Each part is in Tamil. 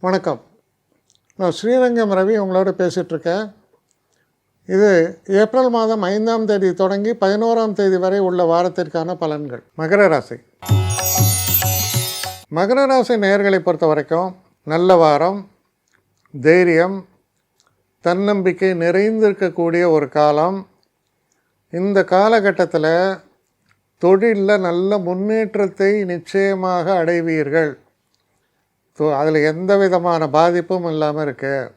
வணக்கம். நான் ஸ்ரீரங்கம் ரவி உங்களோட பேசிகிட்ருக்கேன். இது ஏப்ரல் மாதம் 5ஆம் தேதி தொடங்கி 11ஆம் தேதி வரை உள்ள வாரத்திற்கான பலன்கள். மகர ராசி. மகர ராசி நேயர்களை பொறுத்த வரைக்கும் நல்ல வாரம், தைரியம், தன்னம்பிக்கை நிறைந்திருக்கக்கூடிய ஒரு காலம். இந்த காலகட்டத்தில் தொழிலில் நல்ல முன்னேற்றத்தை நிச்சயமாக அடைவீர்கள். அதில் எந்த விதமான பாதிப்பும் இல்லாமல் இருக்குது.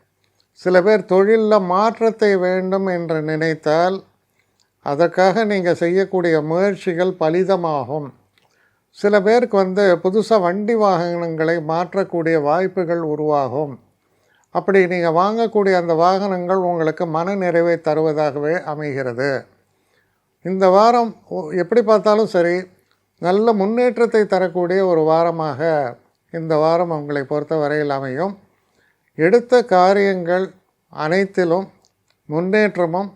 சில பேர் தொழிலில் மாற்றத்தை வேண்டும் என்று நினைத்தால் அதற்காக நீங்கள் செய்யக்கூடிய முயற்சிகள் பலிதமாகும். சில பேருக்கு புதுசாக வண்டி வாகனங்களை மாற்றக்கூடிய வாய்ப்புகள் உருவாகும். அப்படி நீங்கள் வாங்கக்கூடிய அந்த வாகனங்கள் உங்களுக்கு மன நிறைவை தருவதாகவே அமைகிறது. இந்த வாரம் எப்படி பார்த்தாலும் சரி, நல்ல முன்னேற்றத்தை தரக்கூடிய ஒரு வாரமாக இந்த வாரம் உங்களை பொறுத்த வரையில் அமையும். எடுத்த காரியங்கள் அனைத்திலும் முன்னேற்றமும்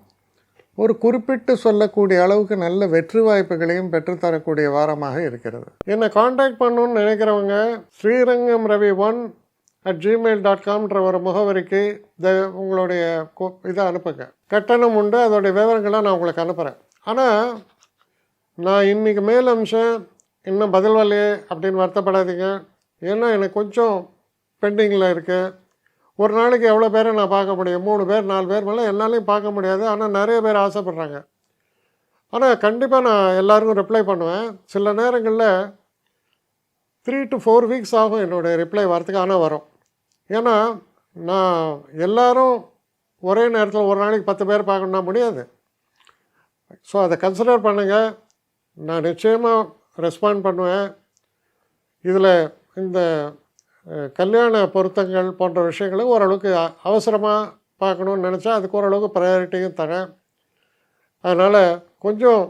ஒரு குறிப்பிட்டு சொல்லக்கூடிய அளவுக்கு நல்ல வெற்றி வாய்ப்புகளையும் பெற்றுத்தரக்கூடிய வாரமாக இருக்கிறது. என்னை காண்டாக்ட் பண்ணணுன்னு நினைக்கிறவங்க srirangam1@gmail.com ஒரு முகவரிக்கு உங்களுடைய இதை அனுப்புங்க. கட்டணம் உண்டு, அதோடைய விவரங்களை நான் உங்களுக்கு அனுப்புகிறேன். ஆனால் நான் இன்றைக்கி மேல் அம்சம் இன்னும் பதில் வரலையே அப்படின்னு வருத்தப்படாதீங்க. ஏன்னா எனக்கு கொஞ்சம் பெண்டிங்கில் இருக்குது. ஒரு நாளைக்கு எவ்வளோ பேரை நான் பார்க்க முடியும்? 3 பேர் 4 பேர் மேலே என்னாலையும் பார்க்க முடியாது. ஆனால் நிறைய பேர் ஆசைப்பட்றாங்க. ஆனால் கண்டிப்பாக நான் எல்லாருக்கும் ரிப்ளை பண்ணுவேன். சில நேரங்களில் 3 to 4 வீக்ஸ் ஆகும் என்னுடைய ரிப்ளை வரத்துக்கு. ஆனால் வரும். ஏன்னா நான் எல்லோரும் ஒரே நேரத்தில் ஒரு நாளைக்கு 10 பேர் பார்க்கணுன்னா முடியாது. ஸோ அதை கன்சிடர் பண்ணுங்கள். நான் நிச்சயமாக ரெஸ்பாண்ட் பண்ணுவேன். இதில் இந்த கல்யாண பொருத்தங்கள் போன்ற விஷயங்களை ஓரளவுக்கு அவசரமாக பார்க்கணுன்னு நினச்சா அதுக்கு ஓரளவுக்கு ப்ரையாரிட்டியும் தரேன். அதனால் கொஞ்சம்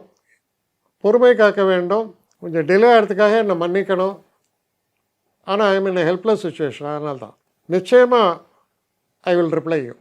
பொறுமை காக்க வேண்டும். கொஞ்சம் டிலே ஆகிறதுக்காக என்னை மன்னிக்கணும். ஆனால் ஐ மீன் ஹெல்ப்லெஸ் சுச்சுவேஷன். அதனால தான் நிச்சயமாக ஐ வில் ரிப்ளை யூ.